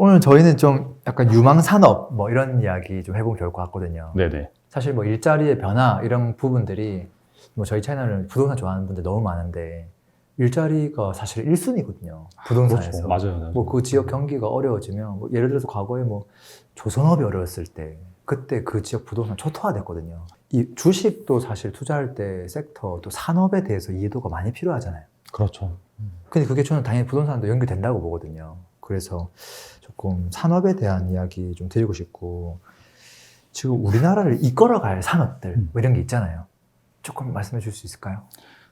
오늘 저희는 좀 약간 유망 산업 뭐 이런 이야기 좀 해보면 좋을 것 같거든요. 네네. 사실 뭐 일자리의 변화 이런 부분들이 뭐 저희 채널은 부동산 좋아하는 분들 너무 많은데 일자리가 사실 1순위거든요. 부동산에서. 그렇죠. 맞아요. 뭐 그 지역 경기가 어려워지면 뭐 예를 들어서 과거에 뭐 조선업이 어려웠을 때 그때 그 지역 부동산 초토화됐거든요. 이 주식도 사실 투자할 때 섹터 또 산업에 대해서 이해도가 많이 필요하잖아요. 그렇죠. 근데 그게 저는 당연히 부동산도 연결된다고 보거든요. 그래서 조금 산업에 대한 이야기 좀 드리고 싶고, 지금 우리나라를 이끌어갈 산업들 뭐 이런 게 있잖아요. 조금 말씀해 줄 수 있을까요?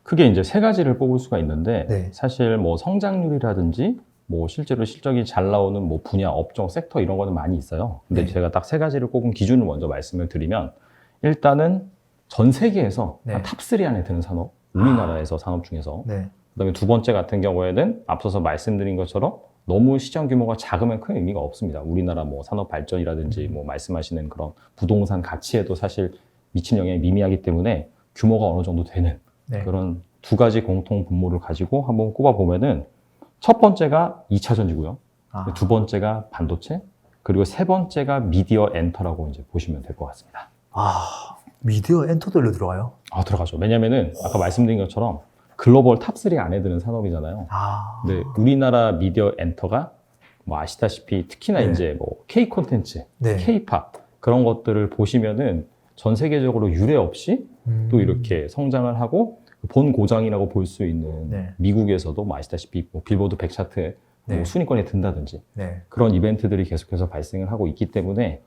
크게 이제 세 가지를 뽑을 수가 있는데 네. 사실 뭐 성장률이라든지 뭐 실제로 실적이 잘 나오는 뭐 분야, 업종, 섹터 이런 거는 많이 있어요. 근데 네. 제가 딱 세 가지를 꼽은 기준을 먼저 말씀을 드리면 일단은 전 세계에서 네. 한 탑3 안에 드는 산업, 우리나라에서 산업 중에서 네. 그다음에 두 번째 같은 경우에는 앞서서 말씀드린 것처럼 너무 시장 규모가 작으면 큰 의미가 없습니다. 우리나라 뭐 산업 발전이라든지 뭐 말씀하시는 그런 부동산 가치에도 사실 미친 영향이 미미하기 때문에 규모가 어느 정도 되는 네. 그런 두 가지 공통 분모를 가지고 한번 꼽아보면은 첫 번째가 2차 전지고요. 아. 두 번째가 반도체, 그리고 세 번째가 미디어 엔터라고 이제 보시면 될 것 같습니다. 아, 미디어 엔터들로 들어가요? 아, 들어가죠. 왜냐면은 아까 말씀드린 것처럼 글로벌 탑3 안에 드는 산업이잖아요. 아. 네, 우리나라 미디어 엔터가 뭐 아시다시피 특히나 네. 이제 뭐 K 콘텐츠, 네. K-팝 그런 것들을 보시면은 전 세계적으로 유례 없이 또 이렇게 성장을 하고 본 고장이라고 볼 수 있는 네. 미국에서도 뭐 아시다시피 뭐 빌보드 100 차트에 네. 뭐 순위권에 든다든지 네. 그런 이벤트들이 계속해서 발생을 하고 있기 때문에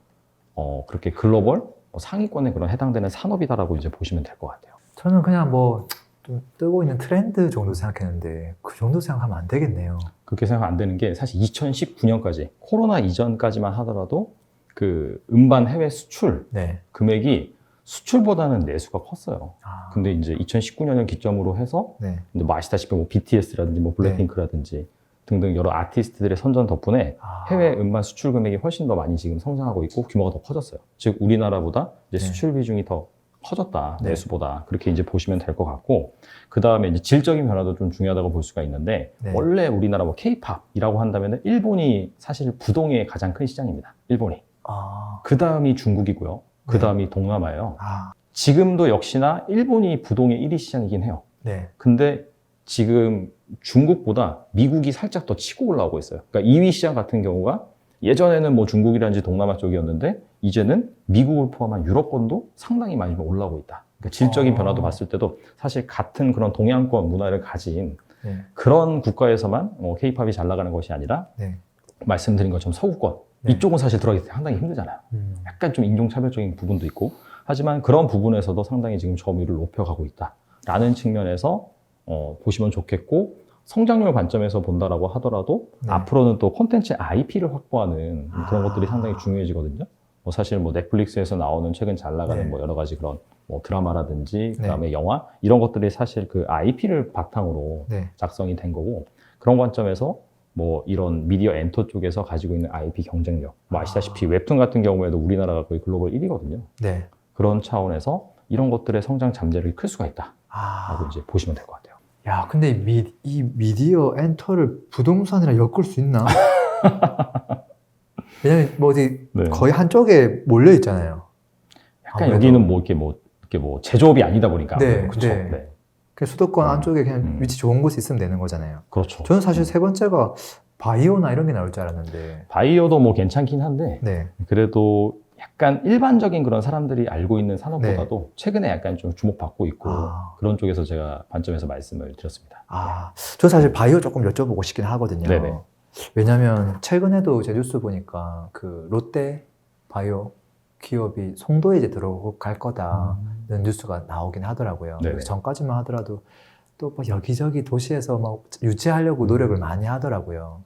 그렇게 글로벌 뭐 상위권에 그런 해당되는 산업이다라고 이제 보시면 될 것 같아요. 저는 그냥 뭐 좀 뜨고 있는 트렌드 정도 생각했는데 그 정도 생각하면 안 되겠네요. 그렇게 생각하면 안 되는 게 사실 2019년까지 코로나 이전까지만 하더라도 그 음반 해외 수출 네. 금액이 수출보다는 내수가 컸어요. 아. 근데 이제 2019년을 기점으로 해서 네. 뭐 아시다시피 뭐 BTS라든지 뭐 블랙핑크라든지 등등 여러 아티스트들의 선전 덕분에 아. 해외 음반 수출 금액이 훨씬 더 많이 지금 성장하고 있고 규모가 더 커졌어요. 즉 우리나라보다 이제 네. 수출 비중이 더 커졌다. 네. 내수보다. 그렇게 이제 보시면 될 것 같고 그 다음에 이제 질적인 변화도 좀 중요하다고 볼 수가 있는데 네. 원래 우리나라 뭐 K-팝이라고 한다면 일본이 사실 부동의 가장 큰 시장입니다. 일본이. 아. 그 다음이 중국이고요. 그 네. 다음이 동남아예요. 아. 지금도 역시나 일본이 부동의 1위 시장이긴 해요. 네. 근데 지금 중국보다 미국이 살짝 더 치고 올라오고 있어요. 그러니까 2위 시장 같은 경우가 예전에는 뭐 중국이라든지 동남아 쪽이었는데 이제는 미국을 포함한 유럽권도 상당히 많이 올라오고 있다. 그러니까 질적인 변화도 봤을 때도 사실 같은 그런 동양권 문화를 가진 네. 그런 국가에서만 K-팝이 잘 나가는 것이 아니라 네. 말씀드린 것처럼 서구권 네. 이쪽은 사실 들어가기 상당히 힘들잖아요. 약간 좀 인종차별적인 부분도 있고 하지만 그런 부분에서도 상당히 지금 점유율을 높여가고 있다라는 측면에서 보시면 좋겠고 성장률 관점에서 본다라고 하더라도 네. 앞으로는 또 콘텐츠 IP를 확보하는 그런 것들이 상당히 중요해지거든요. 뭐 사실 뭐 넷플릭스에서 나오는 최근 잘 나가는 네. 뭐 여러 가지 그런 뭐 드라마라든지 네. 그다음에 영화 이런 것들이 사실 그 IP를 바탕으로 네. 작성이 된 거고 그런 관점에서 뭐 이런 미디어 엔터 쪽에서 가지고 있는 IP 경쟁력 뭐 아시다시피 웹툰 같은 경우에도 우리나라가 거의 글로벌 1위거든요. 네. 그런 차원에서 이런 것들의 성장 잠재력이 클 수가 있다라고 아. 이제 보시면 될 것 같아요. 야, 근데 이 미디어 엔터를 부동산이랑 엮을 수 있나? 왜냐면 뭐 어디 네. 거의 한쪽에 몰려 있잖아요. 약간 아무래도. 여기는 뭐 이렇게 뭐 제조업이 아니다 보니까 네, 그렇죠. 네. 네. 그 수도권 안쪽에 그냥 위치 좋은 곳에 있으면 되는 거잖아요. 그렇죠. 저는 사실 세 번째가 바이오나 이런 게 나올 줄 알았는데. 바이오도 뭐 괜찮긴 한데 네. 그래도 약간 일반적인 그런 사람들이 알고 있는 산업보다도 최근에 약간 좀 주목받고 있고 아. 그런 쪽에서 제가 관점에서 말씀을 드렸습니다. 아, 저 사실 바이오 조금 여쭤보고 싶긴 하거든요. 네네. 왜냐면 최근에도 제 뉴스 보니까 그 롯데 바이오 기업이 송도에 이제 들어갈 거다는 뉴스가 나오긴 하더라고요. 네네. 그 전까지만 하더라도 또 뭐 여기저기 도시에서 막 유치하려고 노력을 많이 하더라고요.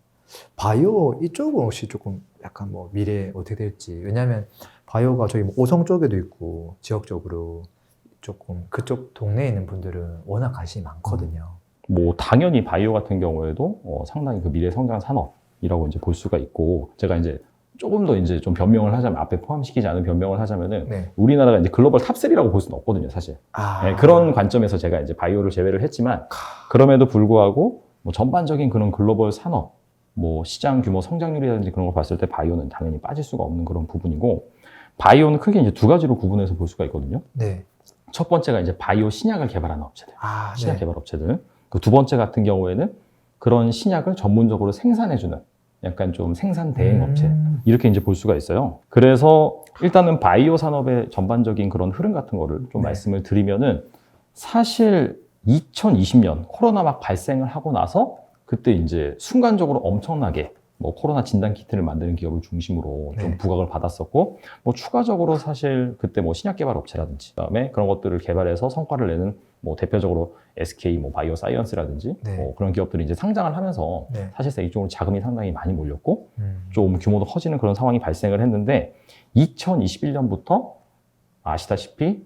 바이오 이쪽은 혹시 조금 약간 뭐 미래에 어떻게 될지. 왜냐면 바이오가 저기 뭐 오성 쪽에도 있고 지역적으로 조금 그쪽 동네에 있는 분들은 워낙 관심이 많거든요. 뭐 당연히 바이오 같은 경우에도 상당히 그 미래 성장 산업이라고 이제 볼 수가 있고 제가 이제 조금 더 이제 좀 변명을 하자면 앞에 포함시키지 않은 변명을 하자면은 네. 우리나라가 이제 글로벌 탑3라고 볼 수는 없거든요, 사실. 아. 네, 그런 관점에서 제가 이제 바이오를 제외를 했지만 그럼에도 불구하고 뭐 전반적인 그런 글로벌 산업 뭐 시장 규모 성장률이라든지 그런 걸 봤을 때 바이오는 당연히 빠질 수가 없는 그런 부분이고, 바이오는 크게 이제 두 가지로 구분해서 볼 수가 있거든요. 네. 첫 번째가 이제 바이오 신약을 개발하는 업체들, 아, 신약 네. 개발 업체들. 그 두 번째 같은 경우에는 그런 신약을 전문적으로 생산해주는 약간 좀 생산 대행 업체, 이렇게 이제 볼 수가 있어요. 그래서 일단은 바이오 산업의 전반적인 그런 흐름 같은 거를 좀 네. 말씀을 드리면은, 사실 2020년 코로나 막 발생을 하고 나서 그때 이제 순간적으로 엄청나게 뭐 코로나 진단 키트를 만드는 기업을 중심으로 좀 네. 부각을 받았었고, 뭐 추가적으로 사실 그때 뭐 신약 개발 업체라든지 그다음에 그런 것들을 개발해서 성과를 내는 뭐 대표적으로 SK 뭐 바이오 사이언스라든지 네. 뭐 그런 기업들이 이제 상장을 하면서 네. 사실상 이쪽으로 자금이 상당히 많이 몰렸고 좀 규모도 커지는 그런 상황이 발생을 했는데, 2021년부터 아시다시피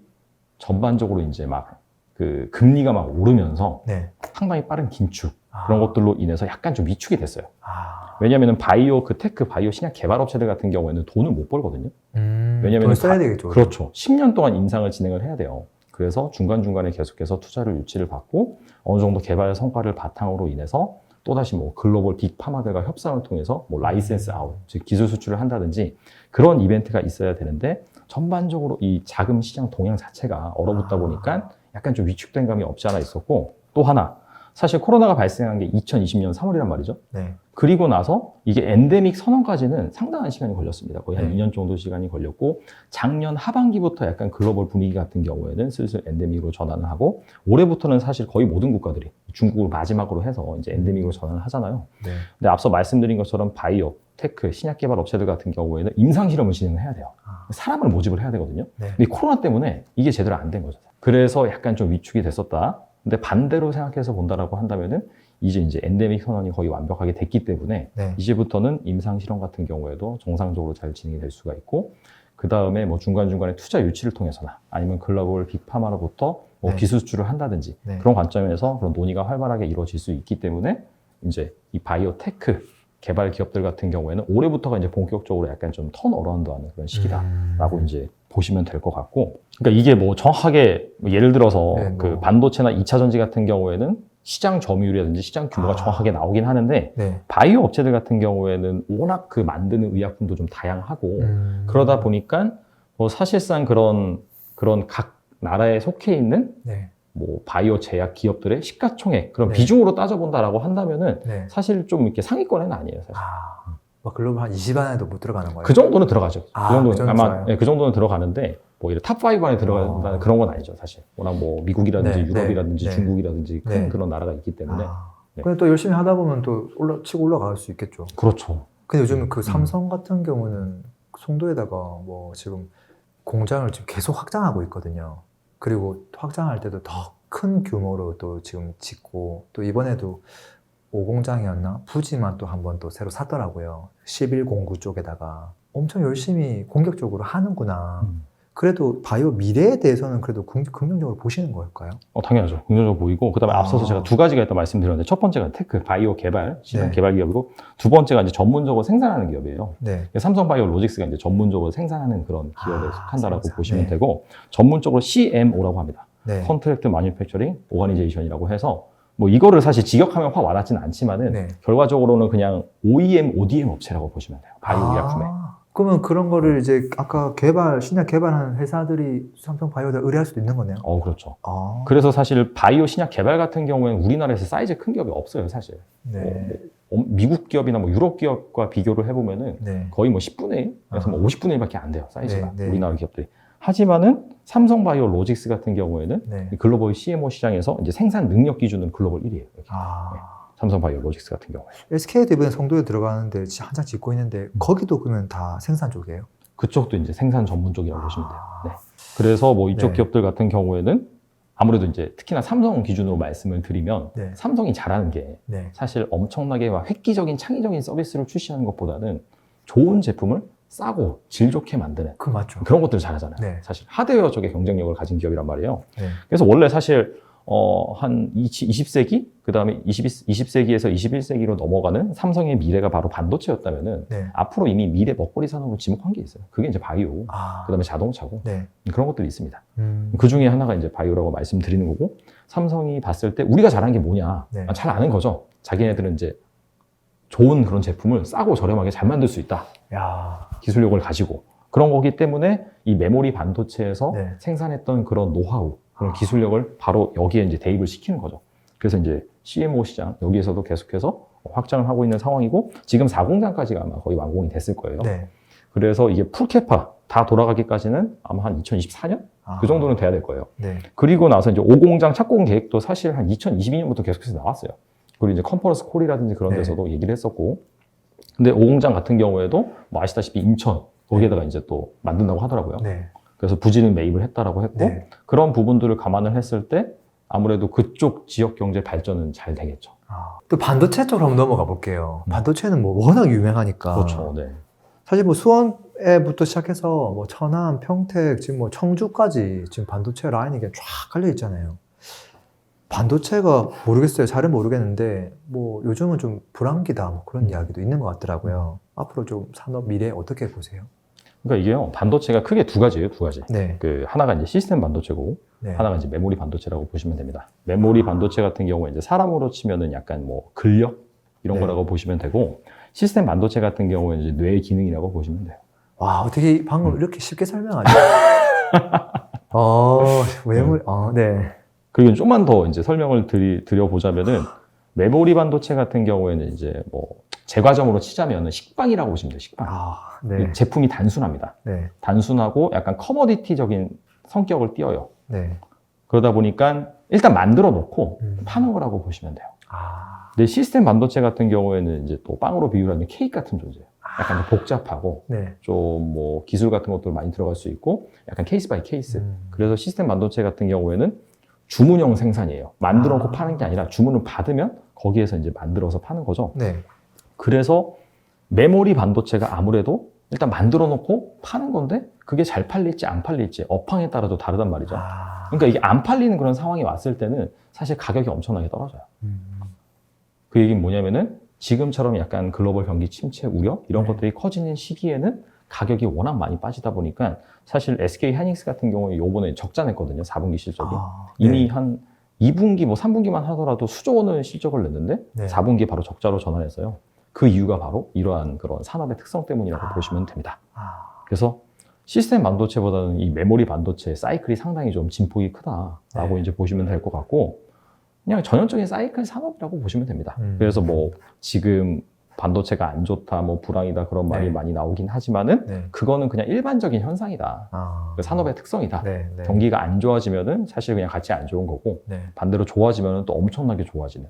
전반적으로 이제 막 그 금리가 막 오르면서 네. 상당히 빠른 긴축, 아. 그런 것들로 인해서 약간 좀 위축이 됐어요. 아. 왜냐하면 바이오 그 테크 바이오 신약 개발 업체들 같은 경우에는 돈을 못 벌거든요. 왜냐면 돈 써야 되겠죠. 그렇죠. 10년 동안 인상을 진행을 해야 돼요. 그래서 중간중간에 계속해서 투자를 유치를 받고 어느 정도 개발 성과를 바탕으로 인해서 또다시 뭐 글로벌 빅파마들과 협상을 통해서 뭐 라이센스 아웃, 즉 기술 수출을 한다든지 그런 이벤트가 있어야 되는데, 전반적으로 이 자금 시장 동향 자체가 얼어붙다 보니까 약간 좀 위축된 감이 없지 않아 있었고, 또 하나, 사실 코로나가 발생한 게 2020년 3월이란 말이죠. 네. 그리고 나서 이게 엔데믹 선언까지는 상당한 시간이 걸렸습니다. 거의 한 네. 2년 정도 시간이 걸렸고, 작년 하반기부터 약간 글로벌 분위기 같은 경우에는 슬슬 엔데믹으로 전환을 하고, 올해부터는 사실 거의 모든 국가들이 중국을 마지막으로 해서 이제 엔데믹으로 전환을 하잖아요. 네. 근데 앞서 말씀드린 것처럼 바이오, 테크, 신약 개발 업체들 같은 경우에는 임상 실험을 진행을 해야 돼요. 사람을 모집을 해야 되거든요. 네. 근데 코로나 때문에 이게 제대로 안 된 거죠. 그래서 약간 좀 위축이 됐었다. 근데 반대로 생각해서 본다라고 한다면은 이제 엔데믹 선언이 거의 완벽하게 됐기 때문에 네. 이제부터는 임상 실험 같은 경우에도 정상적으로 잘 진행이 될 수가 있고, 그 다음에 뭐 중간중간에 투자 유치를 통해서나 아니면 글로벌 빅파마로부터 뭐 네. 기술 수출을 한다든지 네. 그런 관점에서 그런 논의가 활발하게 이루어질 수 있기 때문에 이제 이 바이오 테크 개발 기업들 같은 경우에는 올해부터가 이제 본격적으로 약간 좀 턴어라운드하는 그런 시기다라고 이제 보시면 될 것 같고, 그러니까 이게 뭐 정확하게 뭐 예를 들어서 네, 뭐. 그 반도체나 2차 전지 같은 경우에는 시장 점유율이라든지 시장 규모가 정확하게 나오긴 하는데, 네. 바이오 업체들 같은 경우에는 워낙 그 만드는 의약품도 좀 다양하고 그러다 보니까 뭐 사실상 그런 각 나라에 속해 있는 네. 뭐 바이오 제약 기업들의 시가총액 그런 네. 비중으로 따져본다라고 한다면은 네. 사실 좀 이렇게 상위권에는 아니에요, 사실. 뭐 글로벌 한 20 안에도 못 들어가는 거예요? 그 정도는 들어가죠. 아, 그 정도는 그 정도는 아마 좋아요. 네, 그 정도는 들어가는데 뭐 이런 탑5 안에 들어간다는 그런 건 아니죠, 사실. 워낙 뭐 미국이라든지 네, 유럽이라든지 네, 중국이라든지 큰 네. 그런 나라가 있기 때문에. 네. 근데 또 열심히 하다 보면 또 치고 올라갈 수 있겠죠. 그렇죠. 근데 요즘 그 삼성 같은 경우는 송도에다가 뭐 지금 공장을 지금 계속 확장하고 있거든요. 그리고 확장할 때도 더 큰 규모로 또 지금 짓고, 또 이번에도 5공장이었나? 부지만 또 한 번 또 새로 샀더라고요. 11공구 쪽에다가. 엄청 열심히 공격적으로 하는구나. 그래도 바이오 미래에 대해서는 그래도 긍정적으로 보시는 걸까요? 당연하죠. 긍정적으로 보이고, 그 다음에 앞서서 제가 두 가지가 있다 말씀드렸는데, 첫 번째가 테크, 바이오 개발, 시장 네. 개발 기업이고, 두 번째가 이제 전문적으로 생산하는 기업이에요. 네. 삼성 바이오 로직스가 이제 전문적으로 생산하는 그런 기업에 아, 속한다라고 생산. 보시면 네. 되고, 전문적으로 CMO라고 합니다. 네. 컨트랙트 마뉴팩처링 오가니제이션이라고 해서, 뭐 이거를 사실 직역하면 확 와닿지는 않지만은 네. 결과적으로는 그냥 OEM, ODM 업체라고 보시면 돼요. 바이오 의약품에. 그러면 그런 거를 이제 아까 신약 개발하는 회사들이 삼성 바이오에다 의뢰할 수도 있는 거네요? 그렇죠. 아. 그래서 사실 바이오 신약 개발 같은 경우에는 우리나라에서 사이즈 큰 기업이 없어요, 사실. 네. 미국 기업이나 뭐 유럽 기업과 비교를 해보면은 네. 거의 뭐 10분의 1에서 뭐 50분의 1밖에 안 돼요, 사이즈가. 네, 네. 우리나라 기업들이. 하지만은 삼성 바이오 로직스 같은 경우에는 네. 글로벌 CMO 시장에서 이제 생산 능력 기준은 글로벌 1위예요. 아. 삼성 바이오 로직스 같은 경우에. SK도 이번에 송도에 들어가는데 한창 짓고 있는데 거기도 그러면 다 생산 쪽이에요? 그쪽도 이제 생산 전문 쪽이라고 보시면 돼요. 네. 그래서 뭐 이쪽 네. 기업들 같은 경우에는 아무래도 이제 특히나 삼성 기준으로 말씀을 드리면 네. 삼성이 잘하는 게 네. 사실 엄청나게 막 획기적인 창의적인 서비스를 출시하는 것보다는 좋은 제품을 싸고 질 좋게 만드는 그 맞죠. 그런 것들을 잘하잖아요. 네. 사실 하드웨어 쪽에 경쟁력을 가진 기업이란 말이에요. 네. 그래서 원래 사실 한 20세기 그 다음에 20세기에서 21세기로 넘어가는 삼성의 미래가 바로 반도체였다면은 네. 앞으로 이미 미래 먹거리 산업을 지목한 게 있어요. 그게 이제 바이오, 그 다음에 자동차고 네. 그런 것들이 있습니다. 그 중에 하나가 이제 바이오라고 말씀드리는 거고, 삼성이 봤을 때 우리가 잘하는 게 뭐냐? 네. 잘 아는 거죠. 자기네들은 이제 좋은 그런 제품을 싸고 저렴하게 잘 만들 수 있다. 야, 기술력을 가지고. 그런 거기 때문에 이 메모리 반도체에서 네. 생산했던 그런 노하우, 그런 기술력을 바로 여기에 이제 대입을 시키는 거죠. 그래서 이제 CMO 시장, 여기에서도 계속해서 확장을 하고 있는 상황이고, 지금 4공장까지가 아마 거의 완공이 됐을 거예요. 네. 그래서 이게 풀캐파 다 돌아가기까지는 아마 한 2024년? 그 정도는 돼야 될 거예요. 네. 그리고 나서 이제 5공장 착공 계획도 사실 한 2022년부터 계속해서 나왔어요. 그리고 이제 컨퍼런스 콜이라든지 그런 네. 데서도 얘기를 했었고. 근데 5공장 같은 경우에도 뭐 아시다시피 인천, 거기에다가 이제 또 만든다고 하더라고요. 네. 그래서 부지는 매입을 했다라고 했고, 네. 그런 부분들을 감안을 했을 때 아무래도 그쪽 지역 경제 발전은 잘 되겠죠. 또 반도체 쪽으로 한번 넘어가 볼게요. 반도체는 뭐 워낙 유명하니까. 그렇죠. 네. 사실 뭐 수원에부터 시작해서 뭐 천안, 평택, 지금 뭐 청주까지 지금 반도체 라인이 이게 쫙 깔려 있잖아요. 반도체가 모르겠어요. 잘은 모르겠는데 뭐 요즘은 좀 불황기다 뭐 그런 이야기도 있는 것 같더라고요. 앞으로 좀 산업 미래 어떻게 보세요? 그러니까 이게요, 반도체가 크게 두 가지예요, 두 가지. 네. 그 하나가 이제 시스템 반도체고, 네. 하나가 이제 메모리 반도체라고 보시면 됩니다. 메모리 반도체 같은 경우에 이제 사람으로 치면은 약간 뭐 근력 이런 네. 거라고 보시면 되고, 시스템 반도체 같은 경우에 이제 뇌 기능이라고 보시면 돼요. 와, 어떻게 방금 이렇게 쉽게 설명하죠? 메모리, 네. 그리고 좀만 더 이제 설명을 드려보자면은, 메모리 반도체 같은 경우에는 이제 뭐 제과점으로 치자면은 식빵이라고 보시면 돼요, 식빵. 네. 제품이 단순합니다. 네. 단순하고 약간 커머디티적인 성격을 띄어요. 네. 그러다 보니까 일단 만들어 놓고 음. 파는 거라고 보시면 돼요. 근데 시스템 반도체 같은 경우에는 이제 또 빵으로 비유를 하면 케이크 같은 존재예요. 약간 좀 복잡하고 네. 좀 뭐 기술 같은 것도 많이 들어갈 수 있고 약간 케이스 바이 케이스. 그래서 시스템 반도체 같은 경우에는 주문형 생산이에요. 만들어 놓고 파는 게 아니라 주문을 받으면 거기에서 이제 만들어서 파는 거죠. 네. 그래서 메모리 반도체가 아무래도 일단 만들어 놓고 파는 건데 그게 잘 팔릴지 안 팔릴지 업황에 따라도 다르단 말이죠. 그러니까 이게 안 팔리는 그런 상황이 왔을 때는 사실 가격이 엄청나게 떨어져요. 그 얘기는 뭐냐면은 지금처럼 약간 글로벌 경기 침체 우려 이런 네. 것들이 커지는 시기에는 가격이 워낙 많이 빠지다 보니까 사실 SK 하이닉스 같은 경우에 요번에 적자 냈거든요. 4분기 실적이. 이미 네. 한 2분기 뭐 3분기만 하더라도 수조 원의 실적을 냈는데 네. 4분기에 바로 적자로 전환했어요. 그 이유가 바로 이러한 그런 산업의 특성 때문이라고 보시면 됩니다. 그래서 시스템 반도체보다는 이 메모리 반도체 사이클이 상당히 좀 진폭이 크다라고 네. 이제 보시면 될 것 같고 그냥 전형적인 사이클 산업이라고 보시면 됩니다. 음. 그래서 뭐 지금 반도체가 안 좋다, 뭐 불황이다 그런 말이 네. 많이 나오긴 하지만은 네. 그거는 그냥 일반적인 현상이다. 그 산업의 특성이다. 네. 네. 경기가 안 좋아지면은 사실 그냥 같이 안 좋은 거고 네. 반대로 좋아지면은 또 엄청나게 좋아지는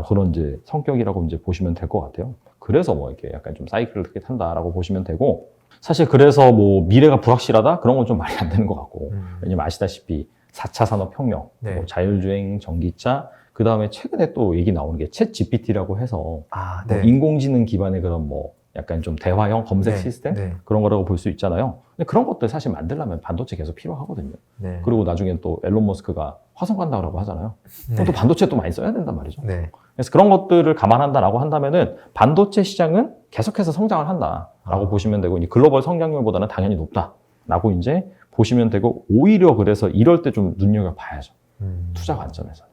그런 이제 성격이라고 이제 보시면 될 것 같아요. 그래서 뭐 이렇게 약간 좀 사이클을 크게 탄다라고 보시면 되고 사실 그래서 뭐 미래가 불확실하다 그런 건 좀 말이 안 되는 것 같고 왜냐면 아시다시피 4차 산업혁명, 네. 뭐 자율주행, 전기차 그 다음에 최근에 또 얘기 나오는 게 챗 GPT라고 해서 네. 뭐 인공지능 기반의 그런 뭐 약간 좀 대화형 검색 네. 시스템 네. 그런 거라고 볼 수 있잖아요. 근데 그런 것들 사실 만들려면 반도체 계속 필요하거든요. 네. 그리고 나중엔 또 앨런 머스크가 화성 간다고 하잖아요. 네. 그럼 또 반도체 또 많이 써야 된단 말이죠. 네. 그래서 그런 것들을 감안한다라고 한다면은 반도체 시장은 계속해서 성장을 한다라고 보시면 되고 이 글로벌 성장률보다는 당연히 높다라고 이제 보시면 되고 오히려 그래서 이럴 때 좀 눈여겨봐야죠. 투자 관점에서.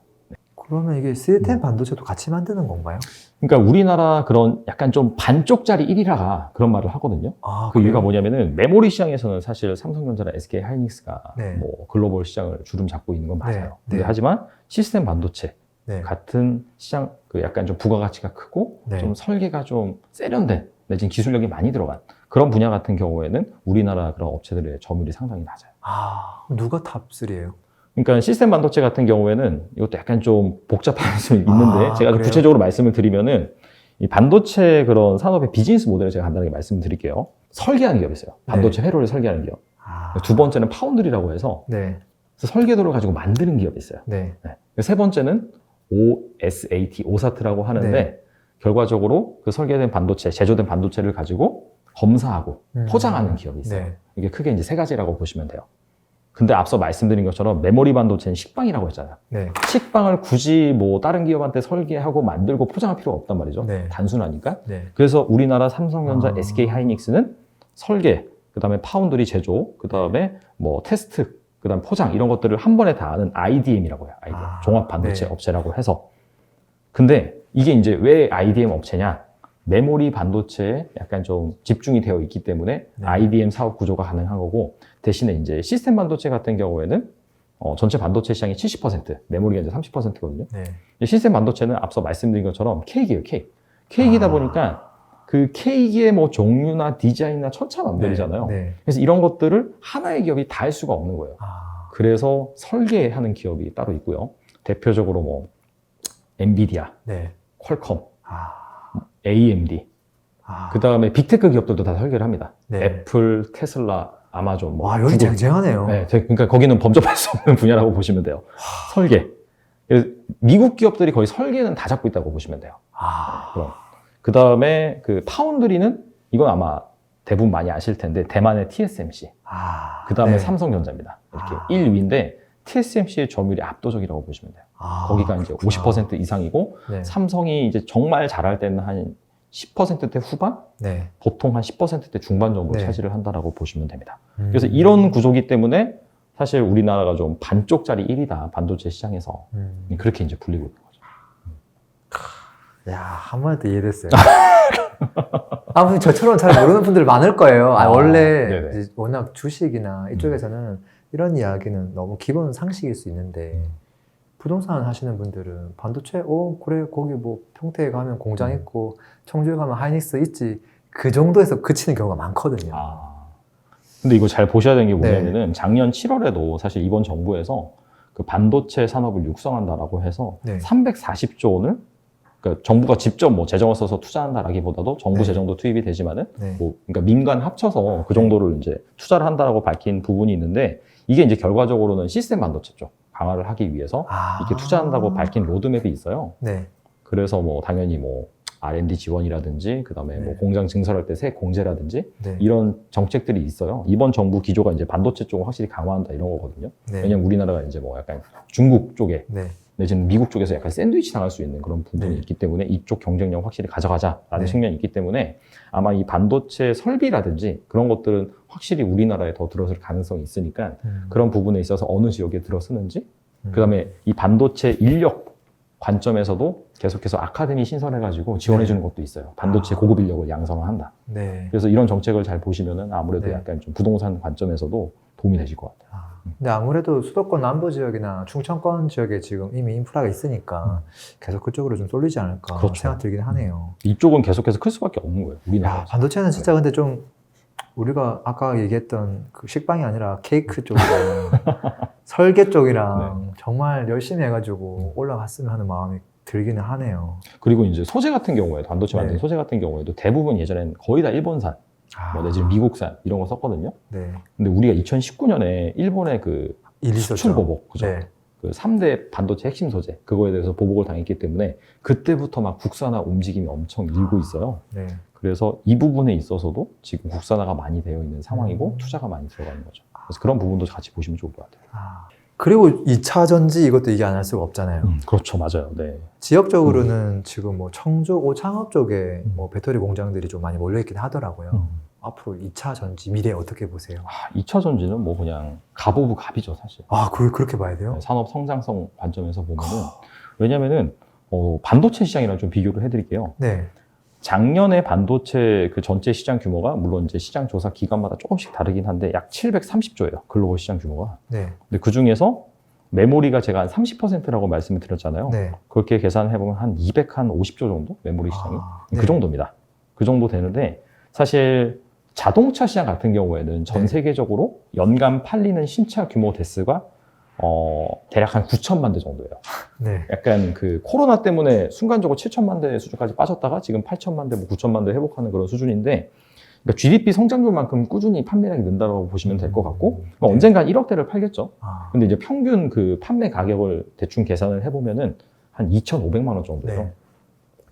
그러면 이게 시스템 반도체도 같이 만드는 건가요? 그러니까 우리나라 그런 약간 좀 반쪽짜리 1위라가 그런 말을 하거든요. 그 이유가 뭐냐면은 메모리 시장에서는 사실 삼성전자나 SK 하이닉스가 네. 뭐 글로벌 시장을 주름 잡고 있는 건 맞아요. 네. 근데 네. 하지만 시스템 반도체 네. 같은 시장 그 약간 좀 부가가치가 크고 네. 좀 설계가 좀 세련된 내지는 기술력이 많이 들어간 그런 분야 같은 경우에는 우리나라 그런 업체들의 점유율이 상당히 낮아요. 누가 탑3예요? 그러니까 시스템 반도체 같은 경우에는 이것도 약간 좀 복잡할 수 있는데 제가 좀 그래요? 구체적으로 말씀을 드리면은 이 반도체 그런 산업의 비즈니스 모델을 제가 간단하게 말씀드릴게요. 설계하는 기업이 있어요. 반도체 회로를 설계하는 기업. 두 번째는 파운드리라고 해서 네. 설계도를 가지고 만드는 기업이 있어요. 네. 세 번째는 OSAT, 오사트라고 하는데 네. 결과적으로 그 설계된 반도체, 제조된 반도체를 가지고 검사하고 포장하는 기업이 있어요. 네. 이게 크게 이제 세 가지라고 보시면 돼요. 근데 앞서 말씀드린 것처럼 메모리 반도체는 식빵이라고 했잖아요. 네. 식빵을 굳이 뭐 다른 기업한테 설계하고 만들고 포장할 필요가 없단 말이죠. 네. 단순하니까. 네. 그래서 우리나라 삼성전자, 아. SK 하이닉스는 설계, 그 다음에 파운드리 제조, 그 다음에 뭐 테스트, 그 다음 포장 이런 것들을 한 번에 다 하는 IDM이라고 해요. IDM. 종합 반도체 네. 업체라고 해서. 근데 이게 이제 왜 IDM 업체냐? 메모리 반도체에 약간 좀 집중이 되어 있기 때문에 네. IDM 사업 구조가 가능한 거고, 대신에 이제 시스템 반도체 같은 경우에는 전체 반도체 시장이 70%, 메모리가 이제 30%거든요. 네. 시스템 반도체는 앞서 말씀드린 것처럼 케이크예요, 케이크. 케이크이다 보니까 그 케이크의 뭐 종류나 디자인이나 천차만별이잖아요. 네. 그래서 이런 것들을 하나의 기업이 다 할 수가 없는 거예요. 그래서 설계하는 기업이 따로 있고요. 대표적으로 뭐 엔비디아, 네. 퀄컴, 아. AMD, 그 다음에 빅테크 기업들도 다 설계를 합니다. 네. 애플, 테슬라, 아마존, 뭐 와, 여기 구글. 쟁쟁하네요. 네, 그러니까 거기는 범접할 수 없는 분야라고 보시면 돼요. 설계. 그래서 미국 기업들이 거의 설계는 다 잡고 있다고 보시면 돼요. 그럼. 그 다음에 그 파운드리는 이건 아마 대부분 많이 아실 텐데 대만의 TSMC. 그 다음에 네. 삼성전자입니다. 이렇게 1위인데 TSMC의 점유율이 압도적이라고 보시면 돼요. 거기가 이제 그렇구나. 50% 이상이고 네. 삼성이 이제 정말 잘할 때는 한 10%대 후반? 네. 보통 한 10%대 중반 정도 네. 차지를 한다라고 보시면 됩니다. 그래서 이런 구조기 때문에 사실 우리나라가 좀 반쪽짜리 1위다, 반도체 시장에서. 그렇게 이제 불리고 있는 거죠. 야, 한 번에 또 이해됐어요. 아무튼 저처럼 잘 모르는 분들 많을 거예요. 원래 네네. 이제 워낙 주식이나 이쪽에서는 이런 이야기는 너무 기본 상식일 수 있는데 부동산 하시는 분들은 반도체, 그래, 거기 뭐 평택에 가면 공장 있고 청주에 가면 하이닉스 있지. 그 정도에서 그치는 경우가 많거든요. 근데 이거 잘 보셔야 되는 게 뭐냐면은 작년 7월에도 사실 이번 정부에서 그 반도체 산업을 육성한다라고 해서 네. 340조 원을 그러니까 정부가 직접 뭐 재정을 써서 투자한다라기보다도 정부 네. 재정도 투입이 되지만은 네. 뭐 그러니까 민간 합쳐서 그 정도를 이제 투자를 한다라고 밝힌 부분이 있는데 이게 이제 결과적으로는 시스템 반도체 쪽 강화를 하기 위해서 이렇게 투자한다고 밝힌 로드맵이 있어요. 네. 그래서 뭐 당연히 뭐 R&D 지원이라든지 그다음에 네. 뭐 공장 증설할 때 세액 공제라든지 네. 이런 정책들이 있어요. 이번 정부 기조가 이제 반도체 쪽을 확실히 강화한다 이런 거거든요. 네. 왜냐면 우리나라가 이제 뭐 약간 중국 쪽에 네. 내지는 미국 쪽에서 약간 샌드위치 당할 수 있는 그런 부분이 네. 있기 때문에 이쪽 경쟁력 확실히 가져가자라는 네. 측면이 있기 때문에 아마 이 반도체 설비라든지 그런 것들은 확실히 우리나라에 더 들어설 가능성이 있으니까 그런 부분에 있어서 어느 지역에 들어서는지 그다음에 이 반도체 인력 관점에서도 계속해서 아카데미 신설해가지고 지원해주는 것도 있어요. 반도체 고급 인력을 양성을 한다. 네. 그래서 이런 정책을 잘 보시면은 아무래도 네. 약간 좀 부동산 관점에서도 도움이 되실 것 같아요. 근데 아무래도 수도권 남부 지역이나 충청권 지역에 지금 이미 인프라가 있으니까 계속 그쪽으로 좀 쏠리지 않을까 그렇죠. 생각 들긴 하네요. 이쪽은 계속해서 클 수밖에 없는 거예요. 우리나라. 야, 반도체는 진짜 근데 좀 우리가 아까 얘기했던 그 식빵이 아니라 케이크 쪽이랑 설계 쪽이랑 정말 열심히 해가지고 올라갔으면 하는 마음이 들기는 하네요. 그리고 이제 소재 같은 경우에 반도체 만드는 네. 소재 같은 경우에도 대부분 예전엔 거의 다 일본산, 뭐 내지는 미국산 이런 거 썼거든요. 네. 근데 우리가 2019년에 일본의 그 일이 수출 있었죠. 보복, 그죠? 네. 그 3대 반도체 핵심 소재 그거에 대해서 보복을 당했기 때문에 그때부터 막 국산화 움직임이 엄청 일고 있어요. 네. 그래서 이 부분에 있어서도 지금 국산화가 많이 되어 있는 상황이고 투자가 많이 들어가는 거죠. 그래서 그런 부분도 같이 보시면 좋을 것 같아요. 그리고 2차 전지 이것도 얘기 안 할 수가 없잖아요. 그렇죠, 맞아요. 네. 지역적으로는 지금 뭐 청주, 오창업 쪽에 뭐 배터리 공장들이 좀 많이 몰려있긴 하더라고요. 앞으로 2차 전지 미래 어떻게 보세요? 2차 전지는 뭐 그냥 갑 오브 갑이죠, 사실. 그렇게 봐야 돼요? 산업 성장성 관점에서 보면은 왜냐면은 반도체 시장이랑 좀 비교를 해드릴게요. 네. 작년에 반도체 그 전체 시장 규모가 물론 이제 시장 조사 기관마다 조금씩 다르긴 한데 약 730조예요. 글로벌 시장 규모가. 네. 근데 그 중에서 메모리가 제가 한 30%라고 말씀을 드렸잖아요. 네. 그렇게 계산을 해보면 한 250조 정도 메모리 시장이 네. 그 정도입니다. 그 정도 되는데 사실 자동차 시장 같은 경우에는 전 네. 세계적으로 연간 팔리는 신차 규모 대수가 대략 한 9천만 대 정도예요. 네. 약간 그 코로나 때문에 순간적으로 7천만 대 수준까지 빠졌다가 지금 8천만 대, 뭐 9천만 대 회복하는 그런 수준인데 그러니까 GDP 성장률만큼 꾸준히 판매량이 는다고 보시면 될 것 같고 네. 언젠간 1억 대를 팔겠죠. 아, 근데 이제 평균 그 판매 가격을 대충 계산을 해보면은 한 2,500만 원 정도예요. 네.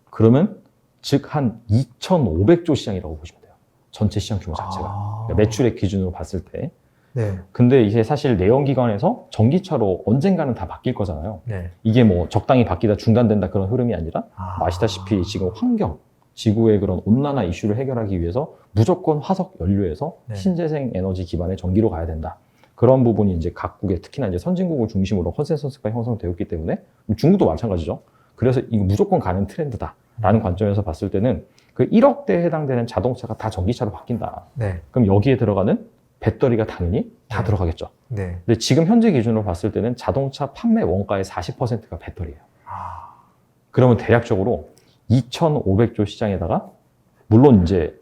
그러면 즉 한 2,500조 시장이라고 보시면 돼요. 전체 시장 규모 자체가. 그러니까 매출액 기준으로 봤을 때. 네. 근데 이게 사실 내연기관에서 전기차로 언젠가는 다 바뀔 거잖아요. 네. 이게 뭐 적당히 바뀌다 중단된다 그런 흐름이 아니라 아, 아시다시피 지금 환경, 지구의 그런 온난화 이슈를 해결하기 위해서 무조건 화석 연료에서 네. 신재생 에너지 기반의 전기로 가야 된다. 그런 부분이 이제 각국의 특히나 이제 선진국을 중심으로 컨센서스가 형성되었기 때문에 중국도 마찬가지죠. 그래서 이거 무조건 가는 트렌드다라는 관점에서 봤을 때는 그 1억대에 해당되는 자동차가 다 전기차로 바뀐다. 네. 그럼 여기에 들어가는 배터리가 당연히 다 네. 들어가겠죠. 네. 근데 지금 현재 기준으로 봤을 때는 자동차 판매 원가의 40%가 배터리예요. 아, 그러면 대략적으로 2,500조 시장에다가 물론 이제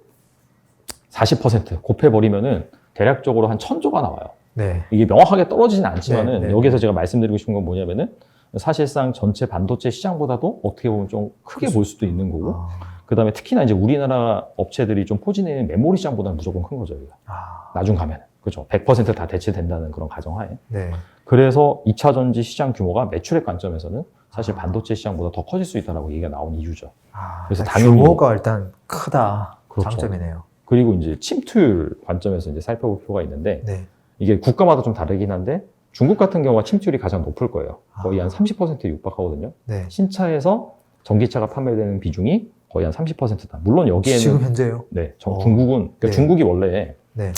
40% 곱해버리면은 대략적으로 한 1,000조가 나와요. 네. 이게 명확하게 떨어지진 않지만은 네, 네, 여기서 제가 말씀드리고 싶은 건 뭐냐면은 사실상 전체 반도체 시장보다도 어떻게 보면 좀 크게 볼 수도 있는 거고 아, 그다음에 특히나 이제 우리나라 업체들이 좀 포진해 있는 메모리 시장보다는 무조건 큰 거죠. 여기가. 아, 나중 가면 그죠. 100%다 대체된다는 그런 가정하에. 네. 그래서 2차 전지 시장 규모가 매출액 관점에서는 사실 반도체 시장보다 더 커질 수 있다라고 얘기가 나온 이유죠. 아, 그래서 당연히 규모가 일단 크다. 그렇죠. 장점이네요. 그리고 이제 침투율 관점에서 이제 살펴볼 필요가 있는데 네. 이게 국가마다 좀 다르긴 한데 중국 같은 경우가 침투율이 가장 높을 거예요. 거의 한 30%에 육박하거든요. 네. 신차에서 전기차가 판매되는 비중이 거의 한 30%다. 물론 여기에는 지금 현재요? 네, 중국은 그러니까 네. 중국이 원래 네.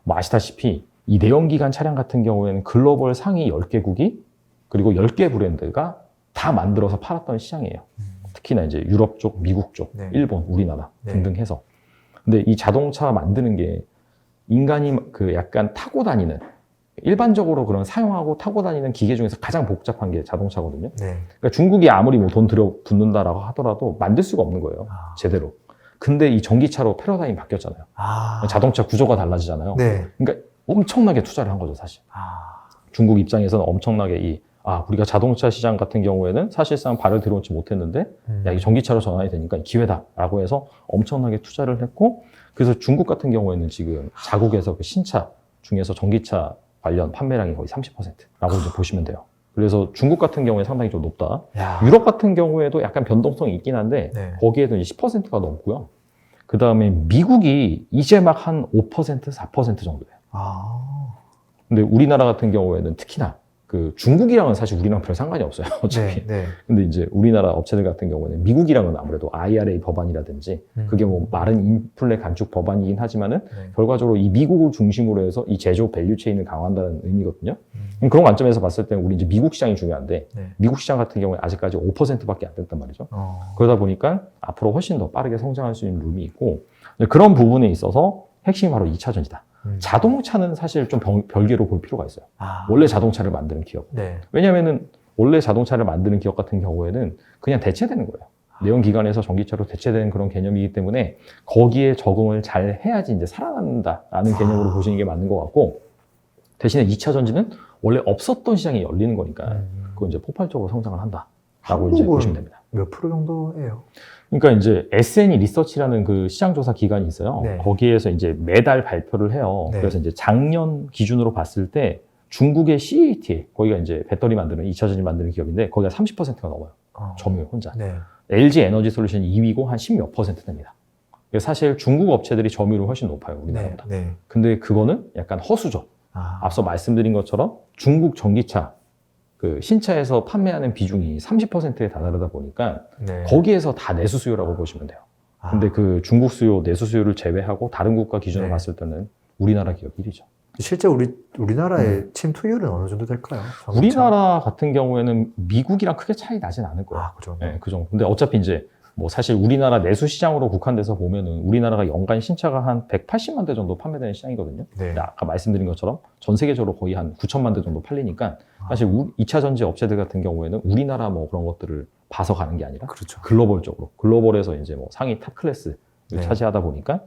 뭐 아시다시피 이 내연기관 차량 같은 경우에는 글로벌 상위 10개국이 그리고 10개 브랜드가 다 만들어서 팔았던 시장이에요. 특히나 이제 유럽 쪽, 미국 쪽, 네. 일본, 우리나라 네. 등등 해서. 근데 이 자동차 만드는 게 인간이 그 약간 타고 다니는 일반적으로 그런 사용하고 타고 다니는 기계 중에서 가장 복잡한 게 자동차거든요. 네. 그러니까 중국이 아무리 뭐 돈 들여 붓는다라고 하더라도 만들 수가 없는 거예요. 아. 제대로. 근데 이 전기차로 패러다임이 바뀌었잖아요. 아. 자동차 구조가 달라지잖아요. 네. 그러니까 엄청나게 투자를 한 거죠, 사실. 아. 중국 입장에서는 엄청나게 우리가 자동차 시장 같은 경우에는 사실상 발을 들여놓지 못했는데, 야, 이 전기차로 전환이 되니까 기회다라고 해서 엄청나게 투자를 했고, 그래서 중국 같은 경우에는 지금 자국에서 그 신차 중에서 전기차 관련 판매량이 거의 30%라고 이제 보시면 돼요. 그래서 중국 같은 경우에 상당히 좀 높다. 야. 유럽 같은 경우에도 약간 변동성이 있긴 한데, 네. 거기에도 이제 10%가 넘고요. 그 다음에 미국이 이제 막 한 5%, 4% 정도예요. 아. 근데 우리나라 같은 경우에는 특히나 그 중국이랑은 사실 우리랑 별 상관이 없어요. 어차피. 네. 네. 근데 이제 우리나라 업체들 같은 경우는 미국이랑은 아무래도 IRA 법안이라든지 그게 뭐 마른 인플레 감축 법안이긴 하지만은 네. 결과적으로 이 미국을 중심으로 해서 이 제조 밸류 체인을 강화한다는 의미거든요. 그런 관점에서 봤을 때는 우리 이제 미국 시장이 중요한데 네. 미국 시장 같은 경우에 아직까지 5%밖에 안 됐단 말이죠. 어. 그러다 보니까 앞으로 훨씬 더 빠르게 성장할 수 있는 룸이 있고 그런 부분에 있어서 핵심이 바로 2차 전지다. 자동차는 사실 좀 별개로 볼 필요가 있어요. 아. 원래 자동차를 만드는 기업. 네. 왜냐면은 원래 자동차를 만드는 기업 같은 경우에는 그냥 대체되는 거예요. 내연기관에서 전기차로 대체되는 그런 개념이기 때문에 거기에 적응을 잘 해야지 이제 살아난다라는 개념으로 보시는 게 맞는 것 같고 대신에 2차 전지는 원래 없었던 시장이 열리는 거니까 그건 이제 폭발적으로 성장을 한다라고 이제 보시면 됩니다. 몇 프로 정도예요? 그러니까 이제 S&E 리서치라는 그 시장조사 기관이 있어요. 네. 거기에서 이제 매달 발표를 해요. 네. 그래서 이제 작년 기준으로 봤을 때 중국의 CATL, 거기가 이제 배터리 만드는 2차 전지 만드는 기업인데 거기가 30%가 넘어요. 점유율 혼자. 네. LG 에너지 솔루션이 2위고 한 10몇 % 됩니다. 그래서 사실 중국 업체들이 점유율이 훨씬 높아요. 우리나라보다. 네. 근데 그거는 약간 허수죠. 아. 앞서 말씀드린 것처럼 중국 전기차 그 신차에서 판매하는 비중이 30%에 다다르다 보니까 네. 거기에서 다 내수 수요라고 보시면 돼요. 아. 근데 그 중국 수요, 내수 수요를 제외하고 다른 국가 기준으로 네. 봤을 때는 우리나라 기업 1위죠. 실제 우리나라의 침투율은 어느 정도 될까요? 전기차? 우리나라 같은 경우에는 미국이랑 크게 차이 나진 않을 거예요. 아, 그 정도. 네, 그 정도. 근데 어차피 이제 뭐 사실 우리나라 내수 시장으로 국한돼서 보면은 우리나라가 연간 신차가 한 180만 대 정도 판매되는 시장이거든요. 네. 근데 아까 말씀드린 것처럼 전 세계적으로 거의 한 9천만 대 정도 팔리니까 사실 2차 전지 업체들 같은 경우에는 우리나라 뭐 그런 것들을 봐서 가는 게 아니라 그렇죠. 글로벌적으로 글로벌에서 이제 뭐 상위 탑 클래스를 네. 차지하다 보니까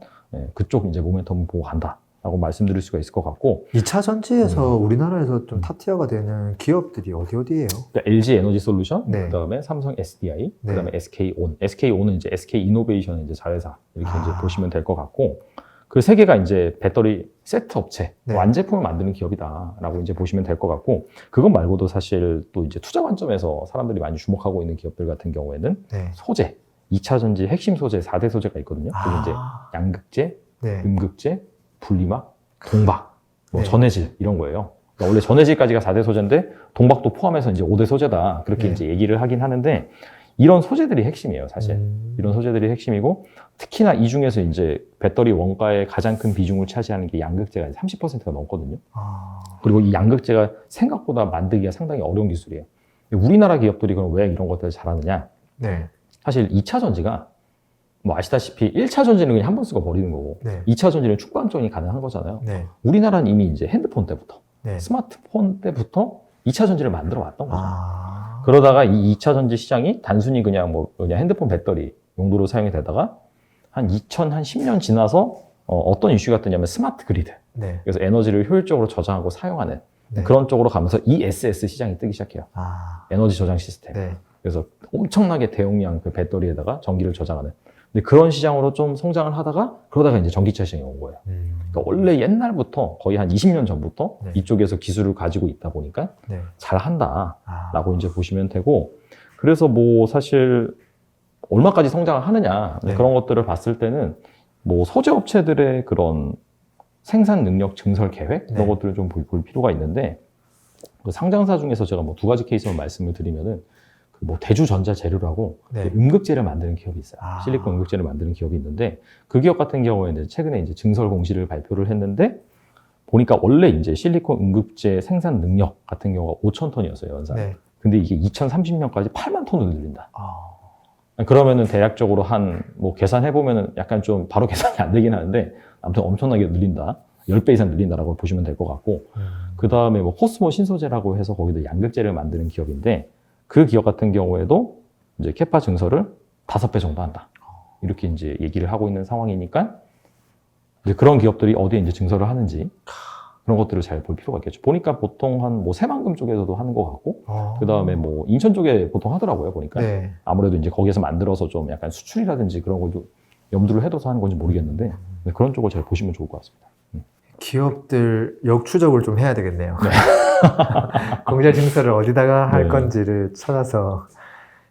그쪽 이제 모멘텀을 보고 간다라고 말씀드릴 수가 있을 것 같고 2차 전지에서 우리나라에서 좀 탑티어가 되는 기업들이 어디예요? 그러니까 LG 에너지 솔루션, 네. 그다음에 삼성 SDI, 네. 그다음에 SK온. SK온은 이제 SK 이노베이션의 이제 자회사 이렇게 이제 보시면 될 것 같고 그 세 개가 이제 배터리 세트 업체, 네. 완제품을 만드는 기업이다라고 이제 보시면 될 것 같고 그것 말고도 사실 또 이제 투자 관점에서 사람들이 많이 주목하고 있는 기업들 같은 경우에는 네. 소재, 2차 전지 핵심 소재 4대 소재가 있거든요. 그게 이제 양극재, 네. 음극재, 분리막, 동박, 뭐 네. 전해질 이런 거예요. 그러니까 원래 전해질까지가 4대 소재인데 동박도 포함해서 이제 5대 소재다 그렇게 네. 이제 얘기를 하긴 하는데 이런 소재들이 핵심이에요, 사실. 이런 소재들이 핵심이고 특히나 이 중에서 이제 배터리 원가의 가장 큰 비중을 차지하는 게 양극재가 30%가 넘거든요. 아. 그리고 이 양극재가 생각보다 만들기가 상당히 어려운 기술이에요. 우리나라 기업들이 그럼 왜 이런 것들을 잘하느냐? 네. 사실 2차 전지가 뭐 아시다시피 1차 전지는 그냥 한 번 쓰고 버리는 거고 네. 2차 전지는 축구 함정이 가능한 거잖아요. 네. 우리나라는 이미 이제 핸드폰 때부터 네. 스마트폰 때부터 2차 전지를 만들어 왔던 거죠. 아. 그러다가 이 2차 전지 시장이 단순히 그냥 그냥 핸드폰 배터리 용도로 사용이 되다가 한 2010년 지나서 어떤 이슈가 뜨냐면 스마트 그리드. 네. 그래서 에너지를 효율적으로 저장하고 사용하는 네. 그런 쪽으로 가면서 ESS 시장이 뜨기 시작해요. 아. 에너지 저장 시스템. 네. 그래서 엄청나게 대용량 그 배터리에다가 전기를 저장하는. 근데 그런 시장으로 좀 성장을 하다가 그러다가 이제 전기차 시장이 온 거예요. 그러니까 원래 옛날부터 거의 한 20년 전부터 네. 이쪽에서 기술을 가지고 있다 보니까 네. 잘 한다라고 아. 이제 보시면 되고, 그래서 뭐 사실 얼마까지 성장을 하느냐 네. 그런 것들을 봤을 때는 뭐 소재 업체들의 그런 생산 능력 증설 계획 이런 네. 것들을 좀 볼 필요가 있는데, 그 상장사 중에서 제가 뭐 두 가지 케이스만 말씀을 드리면은 그 뭐 대주전자 재료라고 네. 그 음극재를 만드는 기업이 있어요. 아. 실리콘 음극재를 만드는 기업이 있는데 그 기업 같은 경우에는 최근에 이제 증설 공시를 발표를 했는데 보니까 원래 이제 실리콘 음극재 생산 능력 같은 경우가 5천 톤이었어요, 연산. 네. 근데 이게 2030년까지 8만 톤으로 늘린다. 아. 그러면은 대략적으로 한 뭐 계산해보면은 약간 좀 바로 계산이 안 되긴 하는데 아무튼 엄청나게 늘린다. 10배 이상 늘린다라고 보시면 될 것 같고, 그 다음에 뭐 코스모 신소재라고 해서 거기도 양극재를 만드는 기업인데 그 기업 같은 경우에도 이제 캐파 증설을 5배 정도 한다. 이렇게 이제 얘기를 하고 있는 상황이니까 이제 그런 기업들이 어디에 이제 증설을 하는지 그런 것들을 잘 볼 필요가 있겠죠. 보니까 보통 한 뭐 새만금 쪽에서도 하는 것 같고, 아. 그 다음에 뭐 인천 쪽에 보통 하더라고요, 보니까. 네. 아무래도 이제 거기에서 만들어서 좀 약간 수출이라든지 그런 걸 좀 염두를 해둬서 하는 건지 모르겠는데 그런 쪽을 잘 보시면 좋을 것 같습니다. 기업들 역추적을 좀 해야 되겠네요. 공제 증설을 어디다가 할 네. 건지를 찾아서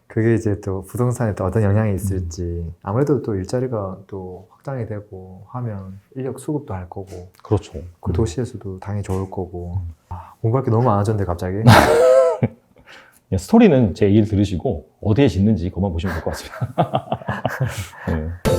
그게 이제 또 부동산에 또 어떤 영향이 있을지, 아무래도 또 일자리가 또 확장이 되고 하면 인력 수급도 할 거고 그렇죠. 그 도시에서도 당연히 좋을 거고. 아, 공부할 게 너무 많아졌는데 갑자기. 그냥 스토리는 제 얘기를 들으시고 어디에 짓는지 그것만 보시면 될 것 같습니다. 네.